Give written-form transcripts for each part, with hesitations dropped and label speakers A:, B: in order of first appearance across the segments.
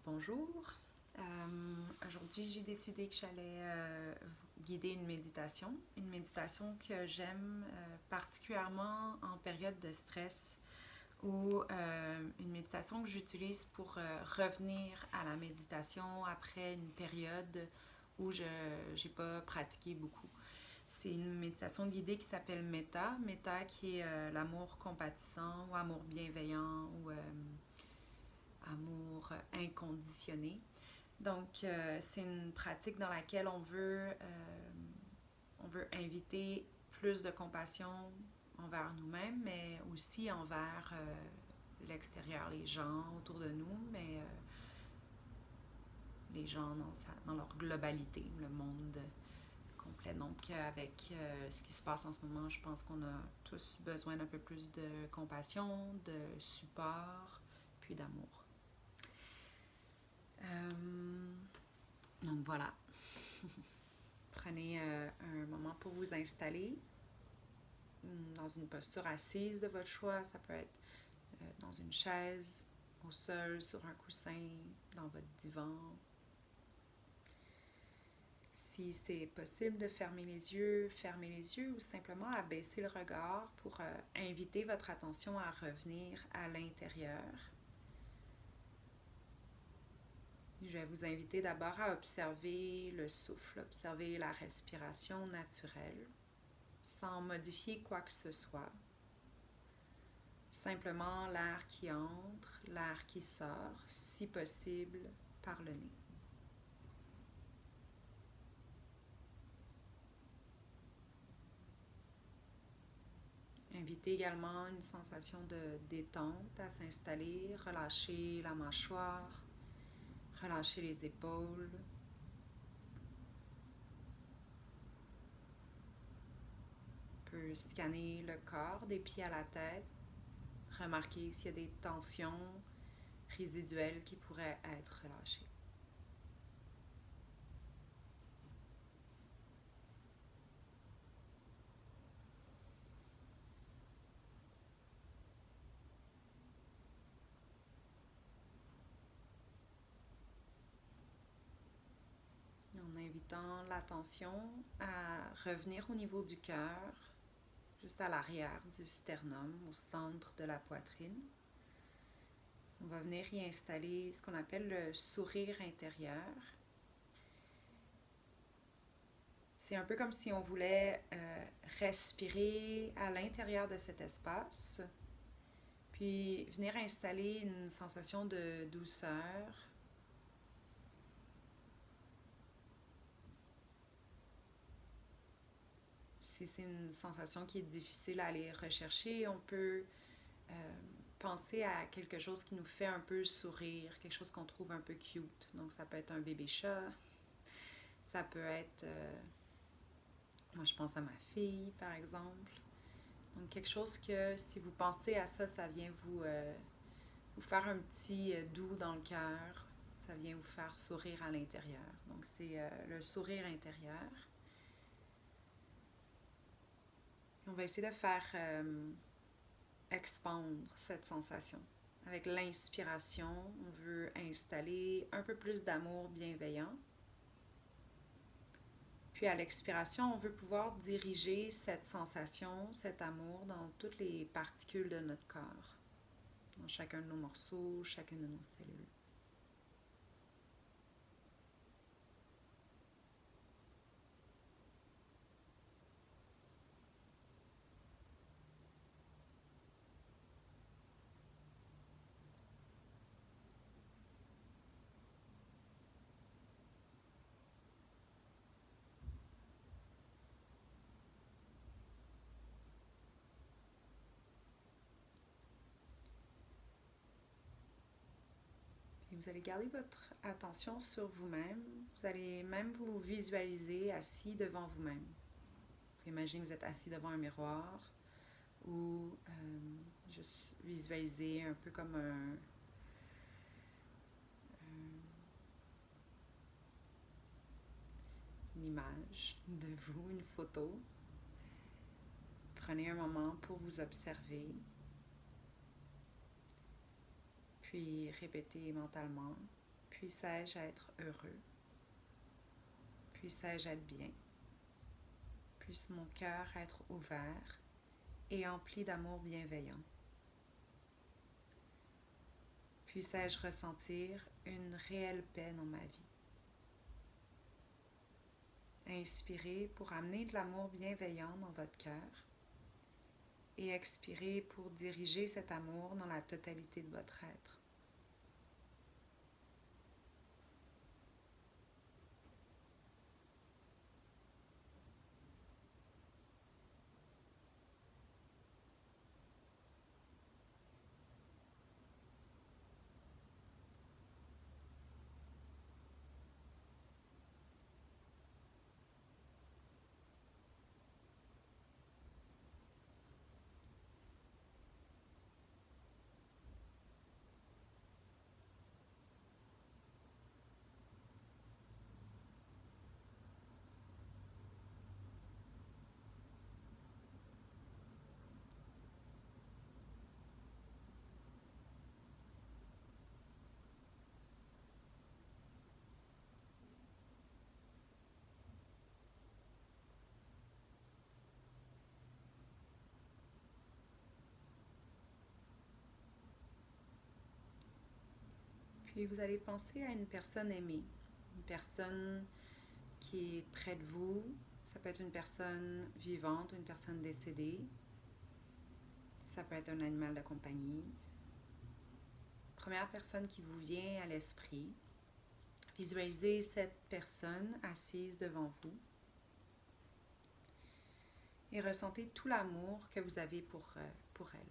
A: Bonjour. Aujourd'hui, j'ai décidé que j'allais vous guider une méditation que j'aime particulièrement en période de stress ou une méditation que j'utilise pour revenir à la méditation après une période où je n'ai pas pratiqué beaucoup. C'est une méditation guidée qui s'appelle Metta. Metta qui est l'amour compatissant ou amour bienveillant ou amour inconditionné. Donc, c'est une pratique dans laquelle on veut inviter plus de compassion envers nous-mêmes, mais aussi envers l'extérieur, les gens autour de nous, mais les gens dans leur globalité, le monde complet. Donc, avec ce qui se passe en ce moment, je pense qu'on a tous besoin d'un peu plus de compassion, de support, puis d'amour. Donc voilà, prenez un moment pour vous installer dans une posture assise de votre choix. Ça peut être dans une chaise, au sol, sur un coussin, dans votre divan. Si c'est possible de fermez les yeux ou simplement abaisser le regard pour inviter votre attention à revenir à l'intérieur. Je vais vous inviter d'abord à observer le souffle, observer la respiration naturelle, sans modifier quoi que ce soit. Simplement l'air qui entre, l'air qui sort, si possible, par le nez. Invitez également une sensation de détente à s'installer, relâchez la mâchoire, relâchez les épaules. On peut scanner le corps des pieds à la tête, remarquer s'il y a des tensions résiduelles qui pourraient être relâchées. En invitant l'attention à revenir au niveau du cœur, juste à l'arrière du sternum, au centre de la poitrine. On va venir y installer ce qu'on appelle le sourire intérieur. C'est un peu comme si on voulait respirer à l'intérieur de cet espace, puis venir installer une sensation de douceur. Si c'est une sensation qui est difficile à aller rechercher, on peut penser à quelque chose qui nous fait un peu sourire, quelque chose qu'on trouve un peu cute. Donc ça peut être un bébé chat, ça peut être, moi je pense à ma fille par exemple. Donc quelque chose que si vous pensez à ça, ça vient vous faire un petit doux dans le cœur, ça vient vous faire sourire à l'intérieur. Donc c'est le sourire intérieur. On va essayer de faire expandre cette sensation. Avec l'inspiration, on veut installer un peu plus d'amour bienveillant. Puis à l'expiration, on veut pouvoir diriger cette sensation, cet amour dans toutes les particules de notre corps, dans chacun de nos morceaux, chacune de nos cellules. Et vous allez garder votre attention sur vous-même. Vous allez même vous visualiser assis devant vous-même. Vous imaginez que vous êtes assis devant un miroir ou juste visualiser un peu comme une image de vous, une photo. Prenez un moment pour vous observer, puis répétez mentalement Puissais-je être heureux? Puissais-je être bien? Puisse mon cœur être ouvert et empli d'amour bienveillant. Puissais-je ressentir une réelle paix dans ma vie. Inspirez pour amener de l'amour bienveillant dans votre cœur et expirez pour diriger cet amour dans la totalité de votre être. Puis vous allez penser à une personne aimée, une personne qui est près de vous. Ça peut être une personne vivante, une personne décédée. Ça peut être un animal de compagnie. Première personne qui vous vient à l'esprit. Visualisez cette personne assise devant vous et ressentez tout l'amour que vous avez pour elle.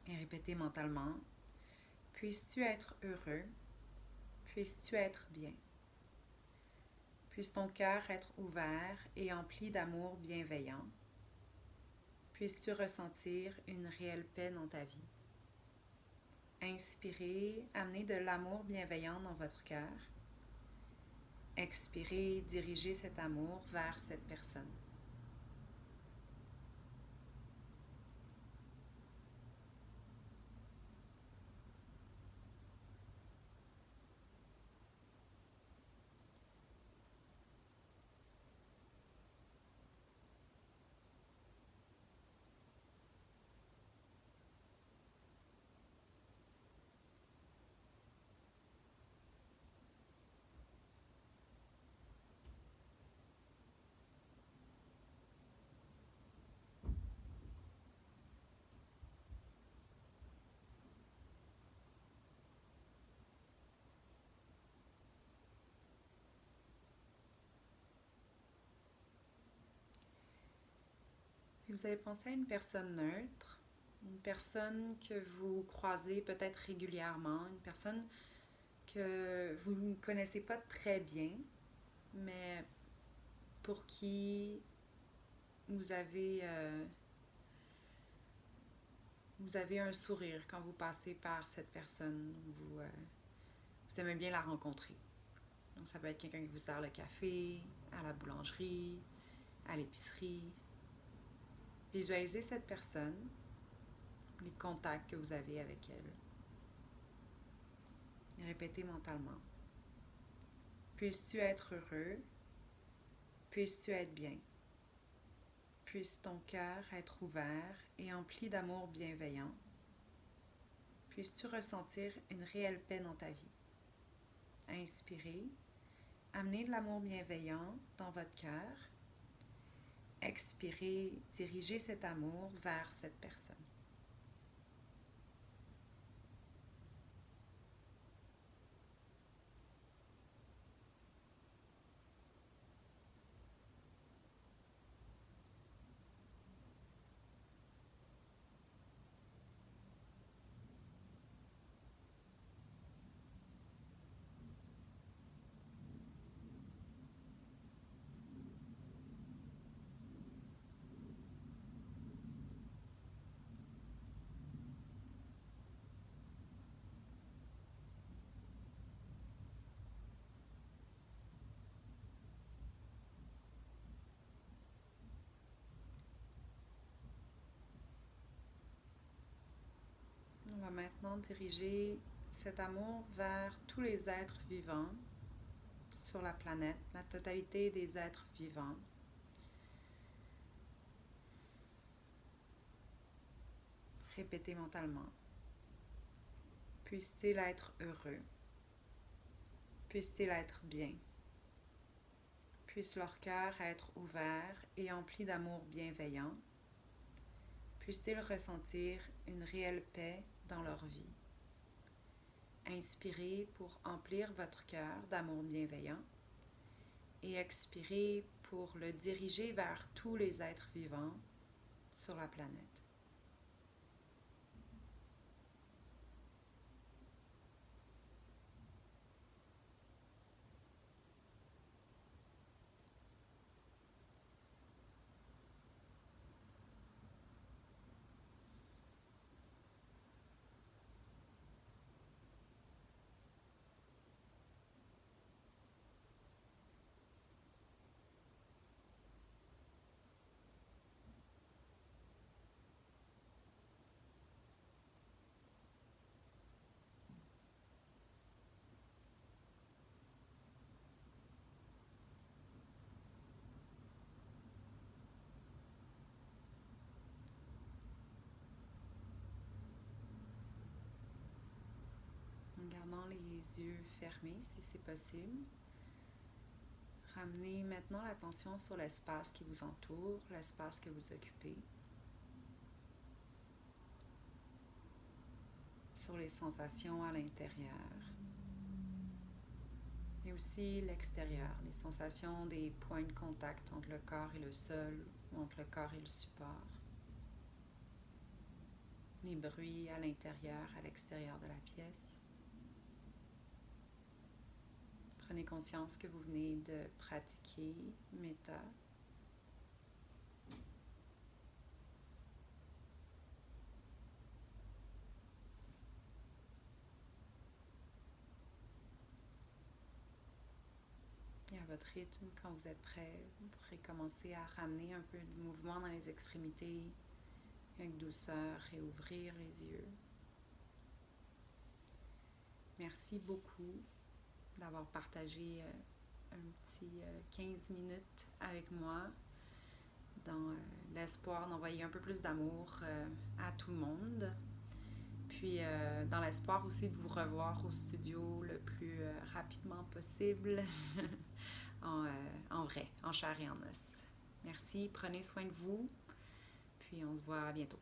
A: Et répétez mentalement, puisses-tu être heureux, puisses-tu être bien. Puisse ton cœur être ouvert et empli d'amour bienveillant. Puisses-tu ressentir une réelle paix dans ta vie. Inspirez, amenez de l'amour bienveillant dans votre cœur. Expirez, dirigez cet amour vers cette personne. Et vous allez penser à une personne neutre, une personne que vous croisez peut-être régulièrement, une personne que vous ne connaissez pas très bien, mais pour qui vous avez, vous avez un sourire quand vous passez par cette personne. Vous aimez bien la rencontrer. Donc ça peut être quelqu'un qui vous sert le café, à la boulangerie, à l'épicerie. Visualisez cette personne, les contacts que vous avez avec elle. Et répétez mentalement. Puisses-tu être heureux, puisses-tu être bien. Puisse ton cœur être ouvert et empli d'amour bienveillant. Puisses-tu ressentir une réelle paix dans ta vie. Inspirez, amenez de l'amour bienveillant dans votre cœur. Expirez, dirigez cet amour vers cette personne. maintenant diriger cet amour vers tous les êtres vivants sur la planète, la totalité des êtres vivants. Répétez mentalement. Puisse-t-il être heureux? Puisse-t-il être bien? Puisse leur cœur être ouvert et empli d'amour bienveillant? Puissent-ils ressentir une réelle paix dans leur vie? Inspirez pour emplir votre cœur d'amour bienveillant et expirez pour le diriger vers tous les êtres vivants sur la planète. En gardant les yeux fermés si c'est possible, ramenez maintenant l'attention sur l'espace qui vous entoure, l'espace que vous occupez, sur les sensations à l'intérieur, mais aussi l'extérieur, les sensations des points de contact entre le corps et le sol ou entre le corps et le support, les bruits à l'intérieur, à l'extérieur de la pièce. Prenez conscience que vous venez de pratiquer Metta. Et à votre rythme, quand vous êtes prêt, vous pourrez commencer à ramener un peu de mouvement dans les extrémités avec douceur et ouvrir les yeux. Merci beaucoup d'avoir partagé un petit 15 minutes avec moi dans l'espoir d'envoyer un peu plus d'amour à tout le monde. Puis dans l'espoir aussi de vous revoir au studio le plus rapidement possible en vrai, en chair et en os. Merci, prenez soin de vous, puis on se voit bientôt.